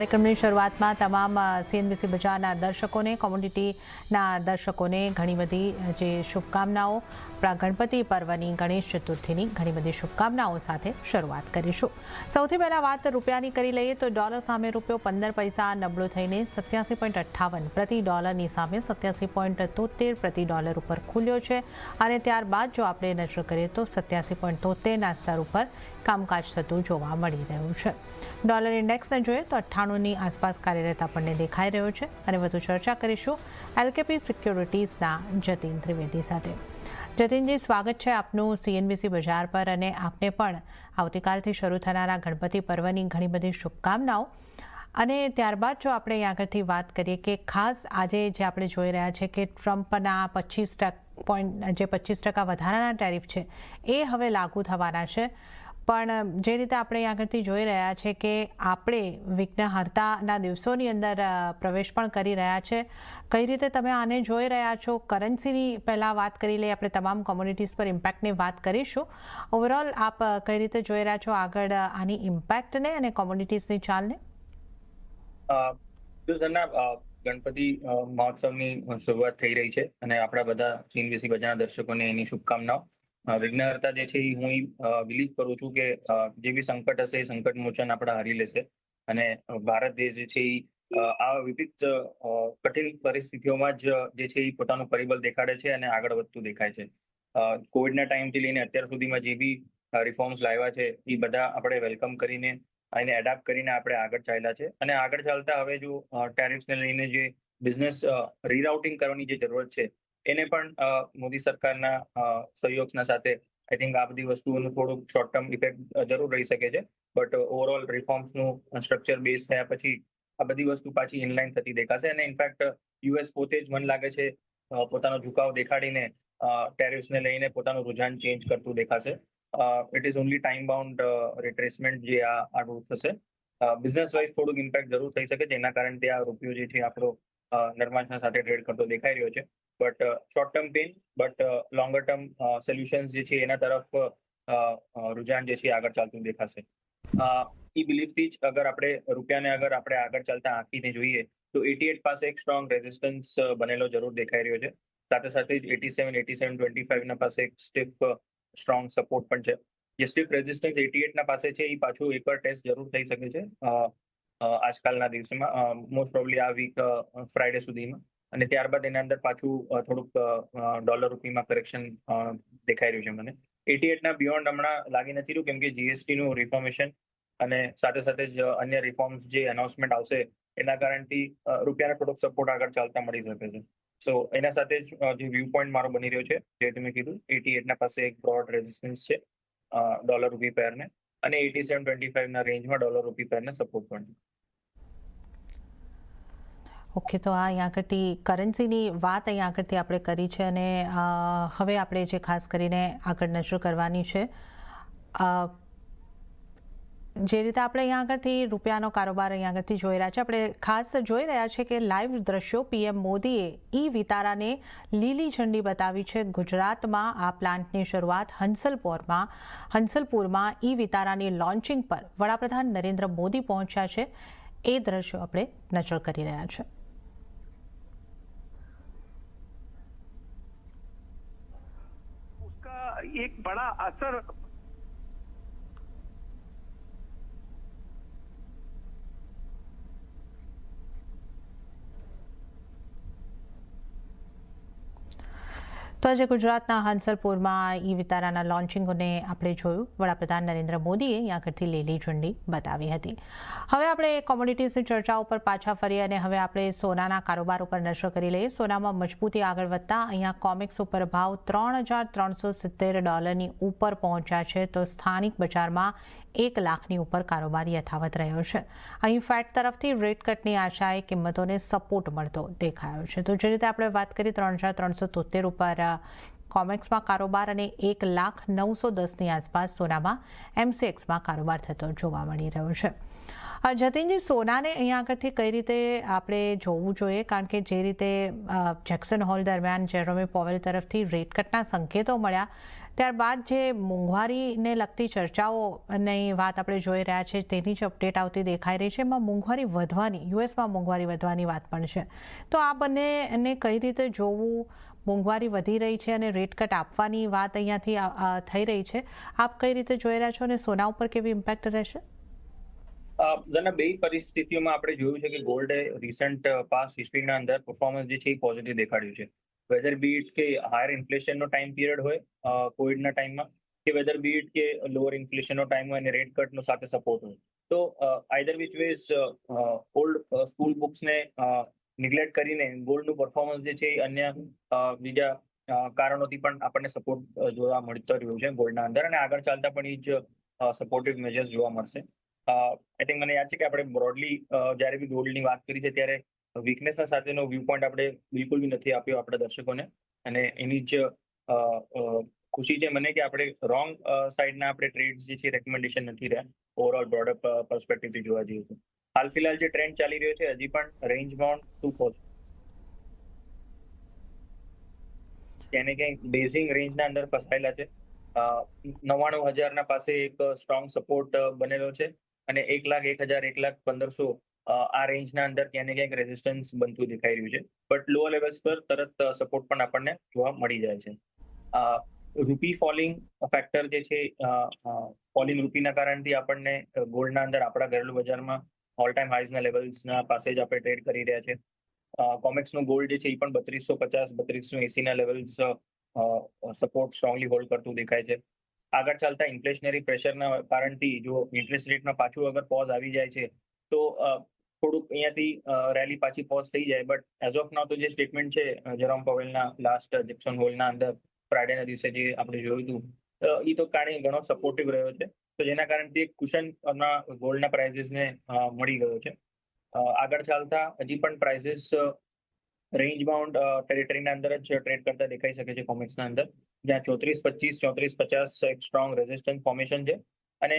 કાર્યક્રમની શરૂઆતમાં તમામ સીએનબીસી બજારના દર્શકોને કોમ્યુનિટીના દર્શકોને ઘણી બધી જે શુભકામનાઓ આપણા ગણપતિ પર્વની ગણેશ ચતુર્થીની ઘણી બધી શુભકામનાઓ સાથે શરૂઆત કરીશું। સૌથી પહેલાં વાત રૂપિયાની કરી લઈએ તો ડોલર સામે રૂપિયો 15 પૈસા નબળો થઈને 87.58 પ્રતિ ડોલરની સામે 87.73 પ્રતિ ડોલર ઉપર ખુલ્યો છે અને ત્યારબાદ જો આપણે નજર કરીએ તો 87.73ના સ્તર ઉપર કામકાજ થતું જોવા મળી રહ્યું છે। ડોલર ઇન્ડેક્સને જોઈએ તો 98ની આસપાસ કાર્યરત આપણને દેખાઈ રહ્યો છે અને વધુ ચર્ચા કરીશું એલકેપી સિક્યોરિટીઝના જતીન ત્રિવેદી સાથે। જતીનજી, સ્વાગત છે આપનું સીએનબીસી બજાર પર અને આપને પણ આવતીકાલથી શરૂ થનારા ગણપતિ પર્વની ઘણી બધી શુભકામનાઓ। અને ત્યારબાદ જો આપણે અહીં આગળથી વાત કરીએ કે ખાસ આજે જે આપણે જોઈ રહ્યા છે કે ટ્રમ્પના 25% વધારાના ટેરિફ છે એ હવે લાગુ થવાના છે, પણ જે રીતે આપણે અહીં આગળથી જોઈ રહ્યા છે કે આપણે વિઘ્નહર્તાના દિવસોની અંદર પ્રવેશ પણ કરી રહ્યા છે, કઈ રીતે તમે આને જોઈ રહ્યા છો? કરન્સીની પહેલાં વાત કરી લઈએ, આપણે તમામ કોમ્યુનિટીઝ પર ઇમ્પેક્ટની વાત કરીશું। ઓવરઓલ આપ કઈ રીતે જોઈ રહ્યા છો આગળ આની ઇમ્પેક્ટને અને કોમ્યુનિટીઝની ચાલને? ગણપતિ મહોત્સવની શરૂઆત થઈ રહી છે અને આપણા બધા સીએનબીસી બજારના દર્શકોને એની શુભકામનાઓ। વિઘ્નહર્તા જે છે એ હું બિલીવ કરું છું કે જે બી સંકટ હશે એ સંકટ મોચન આપણા હારી લેશે અને ભારત દેશ જે છે એ આ વિવિધ કઠિન પરિસ્થિતિઓમાં જે છે એ પોતાનું પરિબળ દેખાડે છે અને આગળ વધતું દેખાય છે। કોવિડના ટાઈમથી લઈને અત્યાર સુધીમાં જે બી રિફોર્મ્સ લાવ્યા છે એ બધા આપણે વેલકમ કરીને એને એડાપ્ટ કરીને આપણે આગળ ચાલ્યા છે અને આગળ ચાલતા હવે જો ટેરિફ્સને લઈને જે બિઝનેસ રીરાઉટિંગ કરવાની જે જરૂરત છે એને પણ મોદી સરકારના સહયોગના સાથે આઈ થિંક આ બધી વસ્તુઓનું થોડુંક શોર્ટ ટર્મ ઇફેક્ટ જરૂર રહી શકે છે, બટ ઓવરઓલ રિફોર્મ્સનું સ્ટ્રક્ચર બેઝ થયા પછી આ બધી વસ્તુ પાછી ઇનલાઇન થતી દેખાશે અને ઇનફેક્ટ યુએસ પોતે જ મને લાગે છે પોતાનો ઝુકાવ દેખાડીને ટેરિફ્સને લઈને પોતાનું રુઝાન ચેન્જ કરતું દેખાશે। It is only time bound retracement જે આગળ થશે। બિઝનેસ વાઇઝ થોડુંક ઇમ્પેક્ટ જરૂર થઈ શકે છે, એના કારણે આ રૂપિયો જે છે આપણો નરમાશના સાથે ટ્રેડ કરતો દેખાઈ રહ્યો છે, but short term pain but longer term solutions જે છે એના તરફ રુઝાન જે છે આગળ ચાલતું દેખાશે। એ બિલીફથી જ અગર આપણે રૂપિયાને આગળ ચાલતા આંકીને જોઈએ તો 88 પાસે એક સ્ટ્રોંગ રેઝિસ્ટન્સ બનેલો જરૂર દેખાઈ રહ્યો છે, સાથે સાથે જ 87-25 પાસે એક સ્ટ્રોંગ સપોર્ટ પણ છે। જે સ્ટીફ રેઝિસ્ટન્સ 88ના પાસે છે એ પાછું એકવાર ટેસ્ટ જરૂર થઈ શકે છે આજકાલના દિવસોમાં, મોસ્ટ પ્રોબેબલી આ વીક ફ્રાઈડે સુધીમાં, અને ત્યારબાદ એના અંદર પાછું થોડુંક ડોલર રૂપીમાં કરેક્શન દેખાઈ રહ્યું છે મને। 88ના બિયોન્ડ હમણાં લાગી નથી રહ્યું કેમ કે જીએસટીનું રિફોર્મેશન અને સાથે સાથે જ અન્ય રિફોર્મ્સ જે અનાઉન્સમેન્ટ આવશે એના કારણથી રૂપિયાને થોડોક સપોર્ટ આગળ ચાલતા મળી શકે છે। સો એના સાથે જ જે વ્યૂ પોઈન્ટ મારો બની રહ્યો છે જે તમે કીધું 88ના પાસે એક બ્રોડ રેઝિસ્ટન્સ છે ડોલર રૂપી પેરને અને 87.25ના રેન્જમાં ડોલર રૂપી પેરને સપોર્ટ પણ છે। ઓકે, તો આ અહીં આગળથી કરન્સીની વાત અહીં આગળથી આપણે કરી છે અને હવે આપણે જે ખાસ કરીને આગળ નજર કરવાની છે જે રીતે આપણે અહીં આગળથી રૂપિયાનો કારોબાર અહીં આગળથી જોઈ રહ્યા છે, આપણે ખાસ જોઈ રહ્યા છે કે લાઈવ દ્રશ્યો પીએમ મોદીએ ઈ વિતારાને લીલી ઝંડી બતાવી છે। ગુજરાતમાં આ પ્લાન્ટની શરૂઆત હંસલપુરમાં ઈ વિતારાની લોન્ચિંગ પર વડાપ્રધાન નરેન્દ્ર મોદી પહોંચ્યા છે, એ દ્રશ્યો આપણે નજર કરી રહ્યા છે। एक बड़ा असर તો આજે ગુજરાતના હંસલપુરમાં ઈ વિતારાના લોન્ચિંગને આપણે જોયું, વડાપ્રધાન નરેન્દ્ર મોદીએ અહીં આગળથી લીલી ઝંડી બતાવી હતી। હવે આપણે કોમોડિટીઝની ચર્ચા ઉપર પાછા ફરીએ અને હવે આપણે સોનાના કારોબાર ઉપર નજર કરી લઈએ। સોનામાં મજબૂતી આગળ વધતા અહીંયા કોમેક્સ ઉપર ભાવ $3,370 ઉપર પહોંચ્યા છે, તો સ્થાનિક બજારમાં 1 લાખની ઉપર કારોબાર યથાવત રહ્યો છે। અહીં ફેડ તરફથી રેટ કટની આશાએ કિંમતોને સપોર્ટ મળતો દેખાયો છે। તો જે રીતે આપણે વાત કરી 3,373 ઉપર કોમેક્સમાં કારોબાર અને 1,09,10ની આસપાસ સોનામાં એમસીએક્સમાં કારોબાર થતો જોવા મળી રહ્યો છે। જતીનજી, સોનાને અહીંયા આગળથી કઈ રીતે આપણે જોવું જોઈએ? કારણ કે જે રીતે જેક્સન હોલ દરમિયાન જેરોમી પોવેલ તરફથી રેટ કટના સંકેતો મળ્યા, ત્યારબાદ જે મોંઘવારીને લગતી ચર્ચાઓની વાત આપણે જોઈ રહ્યા છીએ, તેની જ અપડેટ આવતી દેખાઈ રહી છે. એમાં મોંઘવારી વધવાની, યુએસમાં મોંઘવારી વધવાની વાત પણ છે. તો આ બંનેને કઈ રીતે જોવું? મોંઘવારી વધી રહી છે અને રેટ કટ આપવાની વાત અહીંયાથી થઈ રહી છે. આપ કઈ રીતે જોઈ રહ્યા છો અને સોના ઉપર કેવી ઇમ્પેક્ટ રહેશે? જેના બે પરિસ્થિતિઓમાં આપણે જોયું છે કે ગોલ્ડે રિસન્ટ પાસ્ટ હિસ્ટ્રીના અંદર પરફોર્મન્સ જે છે એ પોઝિટિવ દેખાડ્યું છે. વેધર બી ઇટ કે હાયર ઇન્ફ્લેશનનો ટાઈમ પીરિયડ હોય કોવિડના ટાઈમમાં, કે વેધર બી ઇટ કે લોઅર ઇન્ફ્લેશનનો ટાઈમ હોય અને રેટ કટનો સાથે સપોર્ટ હોય. તો either which ways old school બુક્સને નિગ્લેક્ટ કરીને ગોલ્ડનું પરફોર્મન્સ જે છે એ અન્ય બીજા કારણોથી પણ આપણને સપોર્ટ જોવા મળતો રહ્યો છે ગોલ્ડના અંદર, અને આગળ ચાલતા પણ એ જ સપોર્ટિવ મેજર્સ જોવા મળશે. આઈ થિંક મને યાદ છે કે આપણે બ્રોડલી જ્યારે બી ગોલ્ડની વાત કરી છે ત્યારે વીકનેસના સાથેનો વ્યૂ પોઈન્ટ આપણે બિલકુલ બી નથી આપ્યો આપણા દર્શકોને, અને એની જ ખુશી છે મને કે આપણે રોંગ સાઈડના આપણે ટ્રેડ્સ જે છે રેકમેન્ડેશન નથી રહ્યા ઓવરઓલ બ્રોડર પર્સપેક્ટિવથી જોવા જઈએ તો. હાલ ફિલહાલ જે ટ્રેન્ડ ચાલી રહ્યો છે હજી પણ રેન્જ બાઉન્ડ ટુ પોઝિટિવ, એને ક્યાંક બેઝિંગ રેન્જના અંદર ફસાયેલા છે. 99,000 પાસે એક સ્ટ્રોંગ સપોર્ટ બનેલો છે, અને 1,01,000, 1,15,000 આ રેન્જના અંદર ક્યાંક ને ક્યાંક રેઝિસ્ટન્સ બનતું દેખાઈ રહ્યું છે. બટ લોઅર લેવલ્સ પર તરત સપોર્ટ પણ આપણને જોવા મળી જાય છે. રૂપી ફોલિંગ ફેક્ટર જે છે, ફોલિંગ રૂપીના કારણથી આપણને ગોલ્ડના અંદર આપણા ઘરેલું બજારમાં ઓલ ટાઈમ હાઈઝના લેવલ્સના પાસે જ આપણે ટ્રેડ કરી રહ્યા છે. કોમેક્સનું ગોલ્ડ જે છે એ પણ 3250, 3280ના લેવલ્સ સપોર્ટ સ્ટ્રોંગલી હોલ્ડ કરતું દેખાય છે. આગળ ચાલતા ઇન્ફ્લેશનરી પ્રેશરના કારણથી જો ઇન્ટરેસ્ટ રેટમાં પાછું અગર પોઝ આવી જાય છે તો થોડુંક અહીંયાથી રેલી પાછી પોઝ થઈ જાય. બટ એઝ ઓફ નાઉ તો જે સ્ટેટમેન્ટ છે જેરોમ પોવેલના લાસ્ટ જેક્સન હોલના અંદર ફ્રાઇડેના દિવસે જે આપણે જોયું હતું, એ તો કારણે ઘણો સપોર્ટિવ રહ્યો છે. તો જેના કારણથી એક કુશન ગોલ્ડના પ્રાઇસીસને મળી ગયો છે. આગળ ચાલતા હજી પણ પ્રાઇસીસ રેન્જ બાઉન્ડ ટેરિટરીના અંદર જ ટ્રેડ કરતા દેખાઈ શકે છે કોમેક્સના અંદર, જ્યાં 3425, 3450 એક સ્ટ્રોંગ રેઝિસ્ટન્સ ફોર્મેશન છે, અને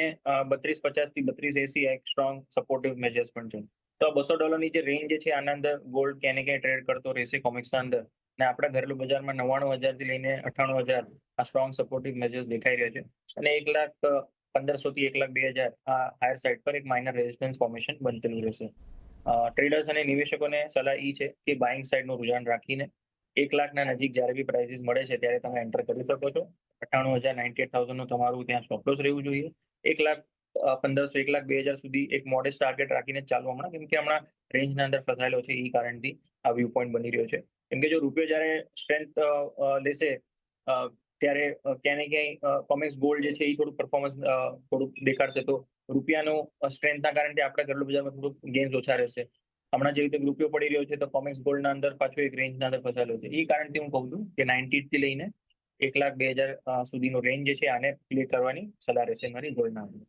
3250 થી 3280 એક સ્ટ્રોંગ સપોર્ટિવ મેજર્સ પણ છે. તો $200 જે રેન્જ છે આના અંદર ગોલ્ડ ક્યાં ને ક્યાં ટ્રેડ કરતો રહેશે કોમેક્સના અંદર, અને આપણા ઘરેલું બજારમાં 99,000 થી લઈને 98,000 આ સ્ટ્રોંગ સપોર્ટિવ મેજર્સ દેખાઈ રહ્યા છે, અને 1,15,000 થી 1,02,000 આ હાયર સાઇડ પર એક માઇનર રેઝિસ્ટન્સ ફોર્મેશન બનતેલું રહેશે. ટ્રેડર્સ અને નિવેશકોને સલાહ એ છે કે બાઇંગ સાઇડનું રૂઝાન રાખીને 1,00,000 નજીક જ્યારે બી પ્રાઇસીસ મળે છે ત્યારે તમે એન્ટર કરી શકો છો. 98,000, 98,000 તમારું ત્યાં સ્ટોપ લોસ રહેવું જોઈએ. 1,15,000, 1,02,000 સુધી એક મોડેસ્ટ ટાર્ગેટ રાખીને ચાલવા હમણાં, કેમ કે હમણાં રેન્જના અંદર ફસાયેલો છે, એ કારણથી આ વ્યૂ પોઈન્ટ બની રહ્યો છે. કેમ કે જો રૂપિયો જ્યારે સ્ટ્રેન્થ લેશે ત્યારે ક્યાંય ને ક્યાંય કોમેક્સ ગોલ્ડ જે છે એ થોડું પરફોર્મન્સ થોડુંક દેખાડશે, તો રૂપિયાનું સ્ટ્રેન્થના કારણે આપણા ઘરેલું બજારમાં થોડુંક ગેન્સ ઓછા રહેશે. હમણાં જેવી રીતે રૂપિયો પડી રહ્યો છે તો કોમેક્સ ગોલ્ડના અંદર પાછું એક રેન્જના અંદર ફસાયેલો છે. એ કારણથી હું કહું છું કે 90 થી લઈને 1,02,000 સુધીનો રેન્જ જે છે આને ક્લિયર કરવાની સલાહ રહેશે મારી ગોલ્ડના અંદર.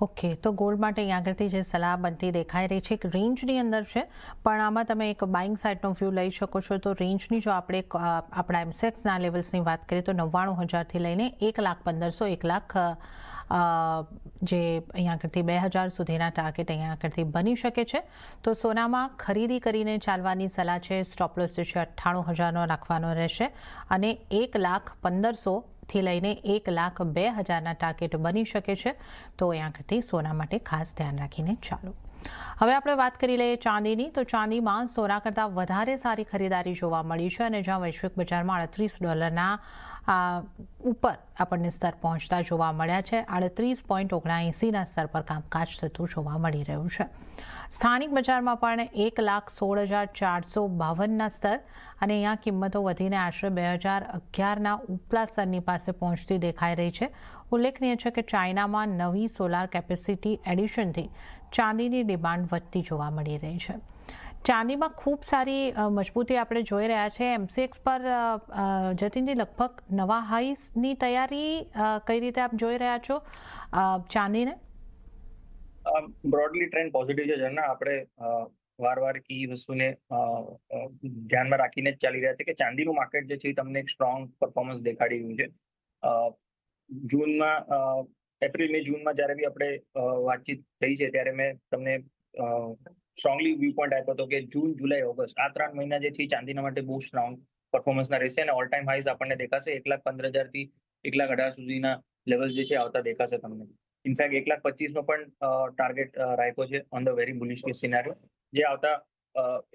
ઓકે, તો ગોલ્ડ માટે અહીં આગળથી જે સલાહ બનતી દેખાઈ રહી છે એક રેન્જની અંદર છે, પણ આમાં તમે એક બાઇંગ સાઇડનો વ્યૂ લઈ શકો છો. તો રેન્જની જો આપણે આપણા એમસેક્સના લેવલ્સની વાત કરીએ તો 99,000થી લઈને 1,15,000, 1,00,000 જે અહીં આગળથી 2,000 સુધીના ટાર્ગેટ અહીંયા આગળથી બની શકે છે. તો સોનામાં ખરીદી કરીને ચાલવાની સલાહ છે. સ્ટોપ લોસ જે છે 98,000નો રાખવાનો રહેશે, અને 1,15,000 થી લઈને 1,02,000ના ટાર્ગેટ બની શકે છે. તો અહીં આગળથી સોના માટે ખાસ ધ્યાન રાખીને ચાલો. હવે આપણે વાત કરી લઈએ ચાંદીની. તો ચાંદીમાં સોના કરતાં વધારે સારી ખરીદારી જોવા મળી છે, અને જ્યાં વૈશ્વિક બજારમાં $38 ઉપર આપણને સ્તર પહોંચતા જોવા મળ્યા છે, 38.79ના સ્તર પર કામકાજ થતું જોવા મળી રહ્યું છે. સ્થાનિક બજારમાં પણ 1,16,452ના સ્તર, અને અહીંયા કિંમતો વધીને આશરે 2011ના ઉપલા સ્તરની પાસે પહોંચતી દેખાઈ રહી છે. ઉલ્લેખનીય છે કે ચાઇનામાં નવી સોલાર કેપેસિટી એડિશનથી ચાંદીની ડિમાન્ડ વધતી જોવા મળી રહી છે. ચાંદીમાં ખૂબ સારી મજબૂતી આપણે જોઈ રહ્યા છે. એમસીએક્સ પર જતીનજી લગભગ નવા હાઈસની તૈયારી કઈ રીતે આપ જોઈ રહ્યા છો ચાંદીને? બ્રોડલી ટ્રેન્ડ પોઝિટિવ છે ઝરના. આપણે વારવાર એ વસ્તુને ધ્યાનમાં રાખીને જ ચાલી રહ્યા છે કે ચાંદીનું માર્કેટ જે છે એ તમને એક સ્ટ્રોંગ પરફોર્મન્સ દેખાડી રહ્યું છે. જૂનમાં એપ્રિલ મે જૂનમાં જ્યારે બી આપણે વાતચીત થઈ છે ત્યારે મેં તમને સ્ટ્રોંગલી વ્યૂ પોઈન્ટ આપ્યો હતો કે જૂન, જુલાઈ, ઓગસ્ટ આ 3 મહિના જે છે ચાંદીના માટે બહુ સ્ટ્રોંગ પરફોર્મન્સના રહેશે અને ઓલ ટાઈમ હાઈઝ આપણને દેખાશે 1,15,000 થી 1,18,000 સુધીના લેવલ્સ જે છે આવતા દેખાશે તમને. ઇનફેક્ટ 1,25,000 પણ ટાર્ગેટ રાખ્યો છે on the very bullish case scenario, જે આવતા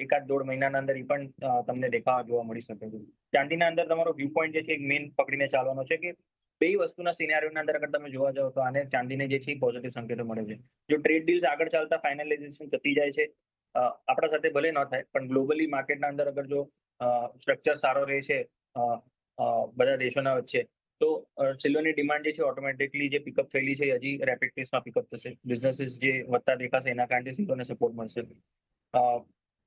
એકાદ 1.5 મહિનાના અંદર એ પણ તમને દેખાવા જોવા મળી શકે છે. ચાંદીના અંદર તમારો વ્યૂ પોઈન્ટ જે છે એક મેઇન પકડીને ચાલવાનો છે કે બે વસ્તુના સિનારિયોના અંદર અગર તમે જોવા જાવ તો આને ચાંદીને જે છે પોઝિટિવ સંકેતો મળે છે. જો ટ્રેડ ડીલ્સ આગળ ચાલતા ફાઇનલાઇઝેશન થતી જાય છે, આપણા સાથે ભલે ન થાય પણ ગ્લોબલી માર્કેટના અંદર અગર જો સ્ટ્રક્ચર સારો રહે છે બધા દેશોના વચ્ચે, તો સિલ્વરની ડિમાન્ડ જે છે ઓટોમેટિકલી જે પિકઅપ થયેલી છે હજી રેપિડ પેસમાં પિકઅપ થશે. બિઝનેસીસ જે વધતા દેખાશે એના કારણે સિલ્વરને સપોર્ટ મળશે.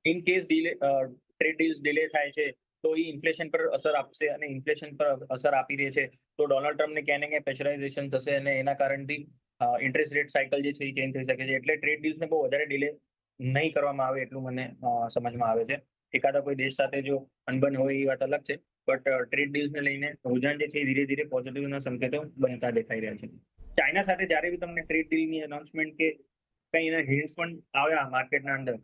In case trade deals delay થાય છે તો એ ઇન્ફ્લેશન પર અસર આપશે અને ઇન્ફ્લેશન પર અસર આપી રહી છે તો ડોનાલ્ડ ટ્રમ્પને ક્યાંય ને ક્યાંય પ્રેશરાઇઝેશન થશે અને એના કારણથી ઇન્ટરેસ્ટ રેટ સાયકલ જે છે એ ચેન્જ થઈ શકે છે. એટલે ટ્રેડ ડીલ્સને બહુ વધારે ડિલે નહીં કરવામાં આવે એટલું મને સમજમાં આવે છે. એકાદા કોઈ દેશ સાથે જો અનબન હોય એ વાત અલગ છે, બટ ટ્રેડ ડીલ્સને લઈને રૂઝાન જે છે એ ધીરે ધીરે પોઝિટિવના સંકેતો બનતા દેખાઈ રહ્યા છે. ચાઇના સાથે જ્યારે બી તમને ટ્રેડ ડીલની અનાઉન્સમેન્ટ કે કંઈ એના હિન્ટ્સ પણ આવ્યા માર્કેટના અંદર,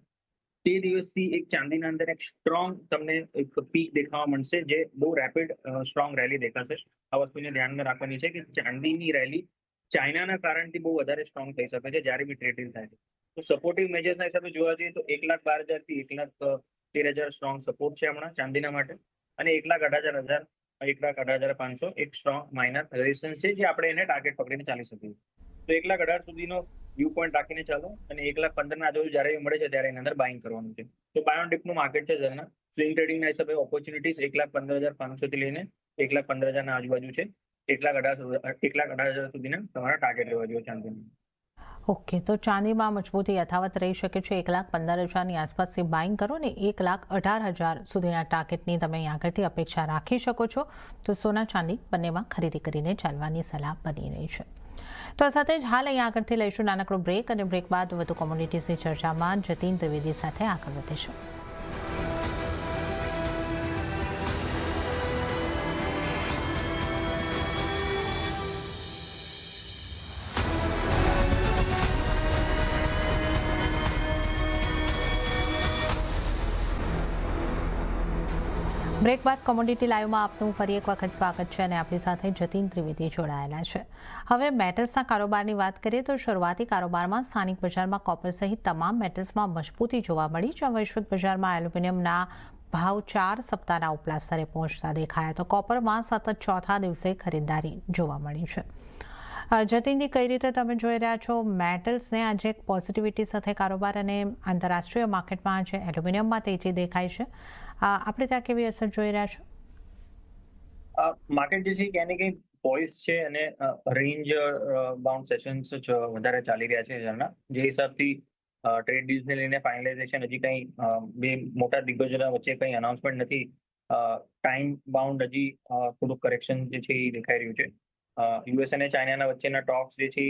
તે દિવસથી એક ચાંદીના અંદર એક સ્ટ્રોંગ તમને એક પીક દેખાવા મળશે, જે બહુ રેપિડ સ્ટ્રોંગ રેલી દેખાશે. આ વસ્તુને ધ્યાનમાં રાખવાની છે કે ચાંદીની રેલી ચાઇનાના કારણથી બહુ વધારે સ્ટ્રોંગ થઈ શકે છે જ્યારે બી ટ્રેડ ડીલ થાય છે. તો સપોર્ટિવ મેજર્સના હિસાબે જોવા જઈએ તો 1,12,000 થી 1,13,000 સ્ટ્રોંગ સપોર્ટ છે હમણાં ચાંદીના માટે, અને 1,18,000 1,18,500 એક સ્ટ્રોંગ માઇનર રેઝિસ્ટન્સ છે, જે આપણે એને ટાર્ગેટ પકડીને ચાલી શકીએ. તો 1,18,000 સુધીનો વ્યૂ પોઈન્ટ રાખીને ચાલો અને 1,15,000 ના આજુબાજુ જ્યારે મળે છે ત્યારે એની અંદર બાઇંગ કરવાનું છે. તો બાય ઓન ડિપનું માર્કેટ છે જેના સ્વિંગ ટ્રેડિંગના હિસાબે ઓપોર્ચ્યુનિટીઝ 1,15,500 થી લઈને 1,15,000 ના આજુબાજુ છે. 1,18,000 સુધીના તમારા ટાર્ગેટ લેવા જોઈએ ચાંદીના. ઓકે, તો ચાંદીમાં મજબૂતી યથાવત રહી શકે છે. 1,15,000ની આસપાસથી બાઇંગ કરો ને 1,18,000 સુધીના ટાર્ગેટની તમે અહીં આગળથી અપેક્ષા રાખી શકો છો. તો સોના ચાંદી બંનેમાં ખરીદી કરીને ચાલવાની સલાહ બની રહી છે. તો આ સાથે જ હાલ અહીં આગળથી લઈશું નાનકડો બ્રેક અને બ્રેક બાદ વધુ કોમ્યુનિટીઝની ચર્ચામાં જતીન ત્રિવેદી સાથે આગળ વધીશું. બ્રેક બાદ કોમોડિટી લાઈવમાં આપનું ફરી એક વખત સ્વાગત છે અને આપણી સાથે જતીન ત્રિવેદી જોડાયેલા છે. હવે મેટલ્સના કારોબારની વાત કરીએ તો શરૂઆતી કારોબારમાં સ્થાનિક બજારમાં કોપર સહિત તમામ મેટલ્સમાં મજબૂતી જોવા મળી. જ્યાં વૈશ્વિક બજારમાં એલ્યુમિનિયમના ભાવ 4 સપ્તાહના ઉપલા સ્તરે પહોંચતા દેખાયા તો કોપરમાં સતત ચોથા દિવસે ખરીદદારી જોવા મળી છે. જતીનજી, કઈ રીતે તમે જોઈ રહ્યા છો મેટલ્સને આજે પોઝિટિવિટી સાથે કારોબાર અને આંતરરાષ્ટ્રીય માર્કેટમાં આજે એલ્યુમિનિયમમાં તેજી દેખાય છે, આપણે ત્યાં કેવી અસર જોઈ રહ્યા છો? માર્કેટ જે છે ક્યાંય ને ક્યાંય પોઈસ છે અને રેન્જ બાઉન્ડ સેશન્સ જ વધારે ચાલી રહ્યા છે જેના જે હિસાબથી ટ્રેડ ડીલ્સને લઈને ફાઇનલાઇઝેશન હજી કંઈ બે મોટા દિગ્ગજોના વચ્ચે કંઈ અનાઉન્સમેન્ટ નથી. ટાઈમ બાઉન્ડ હજી થોડુંક કરેક્શન જે છે એ દેખાઈ રહ્યું છે. યુએસ અને ચાઇનાના વચ્ચેના ટોક્સ જે છે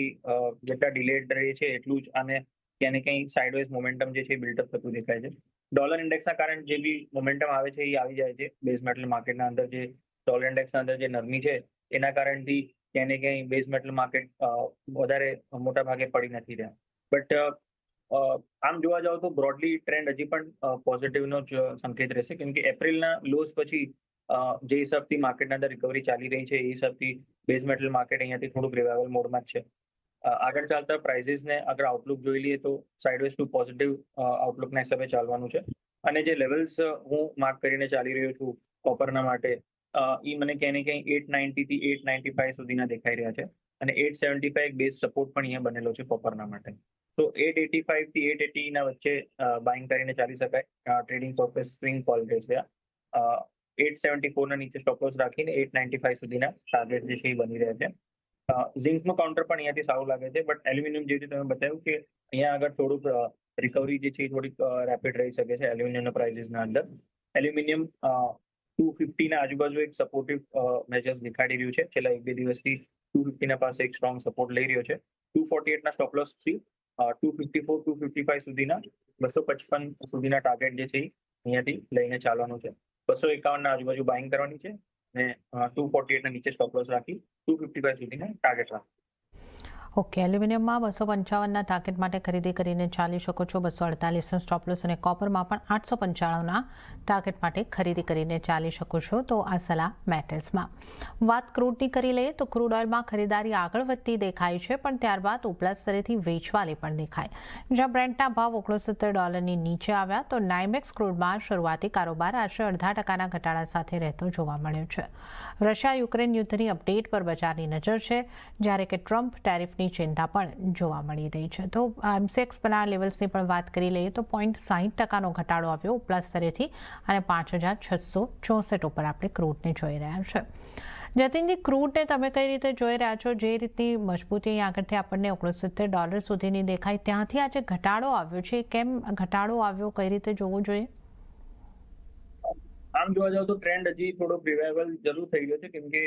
જેટલા ડિલેડ રહે છે એટલું જ આને ક્યાંય ને ક્યાંય સાઇડવેઝ મોમેન્ટમ જે છે બિલ્ડઅપ થતું દેખાય છે. ડોલર ઇન્ડેક્સના કારણે જે બી મોમેન્ટમ આવે છે એ આવી જાય છે. બેઝ મેટલ માર્કેટના અંદર જે ડોલર ઇન્ડેક્સના અંદર જે નરમી છે એના કારણથી ક્યાંય ને ક્યાંય બેઝ મેટલ માર્કેટ વધારે મોટા ભાગે પડી નથી રહ્યા. બટ આમ જોવા જાવ તો બ્રોડલી ટ્રેન્ડ હજી પણ પોઝિટિવનો જ સંકેત રહેશે, કેમ કે એપ્રિલના લોસ પછી જે હિસાબથી માર્કેટના અંદર રિકવરી ચાલી રહી છે એ હિસાબથી બેઝ મેટલ માર્કેટ અહીંયાથી થોડુંક રિવાઇવલ મોડમાં જ છે. આગળ ચાલતા પ્રાઇસીસને અગર આઉટલુક જોઈ લઈએ તો સાઇડવેઝ ટુ પોઝિટિવ આઉટલુકના હિસાબે ચાલવાનું છે. અને જે લેવલ્સ હું માર્ક કરીને ચાલી રહ્યો છું કોપરના માટે, એ મને ક્યાંય ને ક્યાંય 890 થી 895 સુધીના દેખાઈ રહ્યા છે. અને 875 એક બેઝ સપોર્ટ પણ અહીંયા બનેલો છે કોપરના માટે. તો 885 થી 880 ના વચ્ચે બાઇંગ કરીને ચાલી શકાય. ટ્રેડિંગ પર્પઝ સ્વિંગ કોલ રહેશે. 874 ના નીચે સ્ટોપ લોસ રાખીને 895 સુધીના ટાર્ગેટ જે છે એ બની રહ્યા છે. ઝિંકનું કાઉન્ટર પણ અહીંયાથી સારું લાગે છે, બટ એલ્યુમિનિયમ જે રીતે તમે બતાવ્યું કે અહીંયા આગળ થોડુંક રિકવરી જે છે એ થોડીક રેપિડ રહી શકે છે એલ્યુમિનિયમના પ્રાઇસીસના અંદર. એલ્યુમિનિયમ 250 ના આજુબાજુ એક સપોર્ટિવ મેજર્સ દેખાડી રહ્યું છે. છેલ્લા 1-2 દિવસથી 250 ના પાસે એક સ્ટ્રોંગ સપોર્ટ લઈ રહ્યો છે. 248 ના સ્ટોપ લોસ થી 254 255 સુધીના 255 સુધીના ટાર્ગેટ જે છે અહીંયાથી લઈને ચાલવાનું છે. 251 ના આજુબાજુ બાઇંગ કરવાની છે અને 248 ના નીચે સ્ટોપ લોસ રાખી 255 સુધીના ટાર્ગેટ રાખો. ઓકે, એલ્યુમિનિયમમાં 255ના ટાર્ગેટ માટે ખરીદી કરીને ચાલી શકો છો. 248 સ્ટોપ લોસ અને કોપરમાં પણ 895ના ટાર્ગેટ માટે ખરીદી કરીને ચાલી શકો છો. તો આ સલાહ મેટલ્સમાં. વાત ક્રૂડની કરી લઈએ તો ક્રૂડ ઓઇલમાં ખરીદારી આગળ વધતી દેખાય છે, પણ ત્યારબાદ ઉપલા સ્તરેથી વેચવાલી પણ દેખાય. જ્યાં બ્રેન્ટના ભાવ $69 નીચે આવ્યા તો નાઇમેક્સ ક્રૂડમાં શરૂઆતી કારોબાર આશરે 0.5% ઘટાડા સાથે રહેતો જોવા મળ્યો છે. રશિયા યુક્રેન યુદ્ધની અપડેટ પર બજારની નજર છે, જ્યારે કે ટ્રમ્પ ટેરિફની ચિંતા પણ જોવા મળી રહી છે. તો એમસીએક્સના લેવલ્સની પણ વાત કરી લઈએ તો 0.60%નો ઘટાડો આવ્યો ઉપલા સ્તરેથી અને 5,664 ઉપર આપણે ક્રૂડને જોઈ રહ્યા છે. જતીનજી, ક્રૂડને તમે કઈ રીતે જોઈ રહ્યા છો? જે રીતની મજબૂતી અહીં આગળથી આપણને $69 સુધીની દેખાય, ત્યાંથી આજે ઘટાડો આવ્યો છે. કેમ ઘટાડો આવ્યો, કઈ રીતે જોવું જોઈએ? આમ જોવા જાવ તો ટ્રેન્ડ હજી થોડો રિવાઇવલ જરૂર થઈ ગયો છે, કેમ કે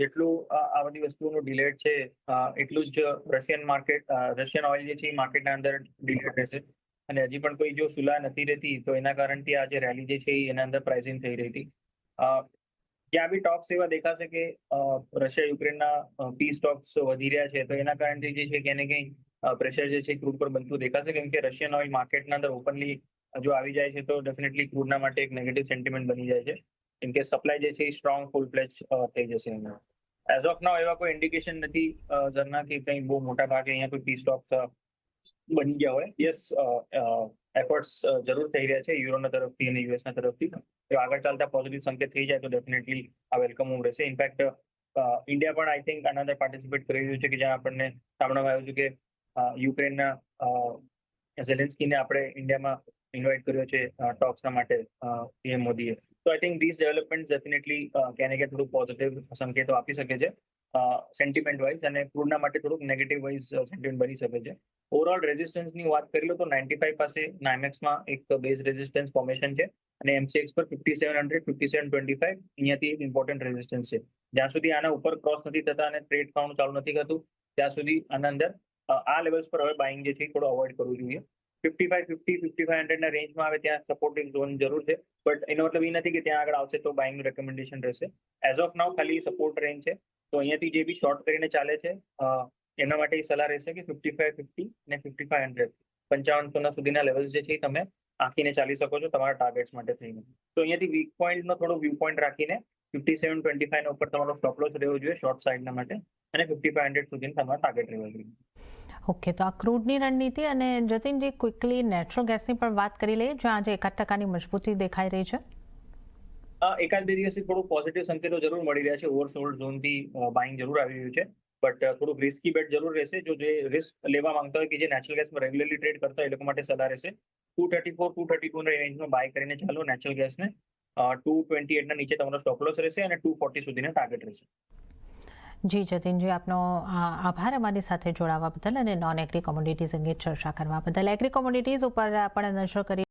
જેટલું આ બધી વસ્તુનું ડિલેડ છે એટલું જ રશિયન ઓઇલ જે છે એ માર્કેટના અંદર ડિલેડ રહેશે. અને હજી પણ કોઈ જો સુલા નથી રહેતી તો એના કારણથી આ જે રેલી જે છે એના અંદર પ્રાઇસિંગ થઈ રહી હતી. ત્યાં બી ટોક્સ એવા દેખાશે કે રશિયા યુક્રેનના પી સ્ટોક્સ વધી રહ્યા છે, તો એના કારણથી જે છે ક્યાંય ને ક્યાંય પ્રેશર જે છે ક્રૂડ પર બનતું દેખાશે, કેમ કે રશિયન ઓઇલ માર્કેટના અંદર ઓપનલી જો આવી જાય છે તો ડેફિનેટલી ક્રૂડના માટે એક નેગેટિવ સેન્ટિમેન્ટ બની જાય છે, કેમ કે સપ્લાય જે છે એ સ્ટ્રોંગ ફૂલ ફ્લેજ થઈ જશે એમાં. એઝ ઓફ નાઉ એવા કોઈ ઇન્ડિકેશન નથી ઝરના કે કંઈ બહુ મોટા ભાગે અહીંયા કોઈ પી સ્ટોક્સ બની ગયા હોય. યસ, એફર્ટ્સ જરૂર થઈ રહ્યા છે યુરોના તરફથી અને યુએસના તરફથી. જો આગળ ચાલતા પોઝિટિવ સંકેત થઈ જાય તો ડેફિનેટલી આ વેલકમ મૂવ રહેશે. ઇનફેક્ટ ઇન્ડિયા પણ આઈ થિંક આના અંદર પાર્ટિસિપેટ કરી રહ્યું છે, કે જ્યાં આપણને સાંભળવામાં આવ્યું છે કે યુક્રેનના ઝેલેન્સ્કીને આપણે ઇન્ડિયામાં ઇન્વાઇટ કર્યો છે ટોક્સના માટે પીએમ મોદીએ. તો I think this development definitely ક્યાંને ક્યાં થોડું પોઝિટિવ સંકેતો આપી શકે છે સેન્ટિમેન્ટ વાઇઝ, અને ક્રૂડના માટે થોડુંક નેગેટિવ વાઇઝ સેન્ટિમેન્ટ બની શકે છે. ઓવરઓલ રેઝિસ્ટન્સની વાત કરી લો તો 95 પાસે નાઇમેક્સમાં એક બેઝ રેઝિસ્ટન્સ ફોર્મેશન છે, અને એમસીએક્સ પર 5700 5725 અહીંયાથી એક ઇમ્પોર્ટન્ટ રેઝિસ્ટન્સ છે. જ્યાં સુધી આના ઉપર ક્રોસ નથી થતા અને ટ્રેડ થવાનું ચાલુ નથી થતું ત્યાં સુધી આના અંદર આ લેવલ્સ પર હવે બાઇંગ જે છે થોડું અવોઇડ કરવું જોઈએ. 5550 5500 રેન્જમાં આવે ત્યાં સપોર્ટિવ ઝોન જરૂર છે, બટ એનો મતલબ એ નથી કે ત્યાં આગળ આવશે તો બાઇંગ રેકમેન્ડેશન રહેશે. એઝ ઓફ નાઉ ખાલી સપોર્ટ રેન્જ છે, તો અહીંયાથી જે બી શોર્ટ કરીને ચાલે છે એના માટે સલાહ રહેશે કે 5550 અને 5500 5500 સુધીના લેવલ્સ જે છે તમે આંકીને ચાલી શકો છો તમારા ટાર્ગેટ્સ માટે થઈને. તો અહીંયાથી વીક પોઈન્ટનો થોડો વ્યૂ પોઈન્ટ રાખીને 5725 ઉપર તમારો સ્ટોપ લોસ રહેવો જોઈએ શોર્ટ સાઇડના માટે, અને 5500 સુધી તમારા ટાર્ગેટ રહેવો જોઈએ. ઓકે, તો આ ક્રૂડની રણનીતિ. અને જતીનજી, ક્વિકલી નેચરલ ગેસની પણ વાત કરી લઈએ, જ્યાં આજે 1% મજબૂતી દેખાઈ રહી છે. એકાદ બે દિવસથી થોડું પોઝિટિવ સંકેતો જરૂર મળી રહ્યા છે. ઓવરસોલ્ડ ઝોનથી બાઇંગ જરૂર આવી રહ્યું છે, બટ થોડુંક રિસ્કી બેટ જરૂર રહેશે. જે રિસ્ક લેવા માંગતા હોય કે જે નેચરલ ગેસમાં રેગ્યુલરલી ટ્રેડ કરતા હોય એ લોકો માટે સલાહ રહેશે 234 232 રેન્જમાં બાય કરીને ચાલો નેચરલ ગેસને. 228 નીચે તમારો સ્ટોપ લોસ રહેશે અને 240 સુધીના ટાર્ગેટ રહેશે. જી જતીનજી, આપનો આભાર અમારી સાથે જોડાવા બદલ અને નોન એગ્રી કોમોડિટીઝ અંગે ચર્ચા કરવા બદલ. એગ્રી કોમોડિટીઝ ઉપર પણ નજર કરી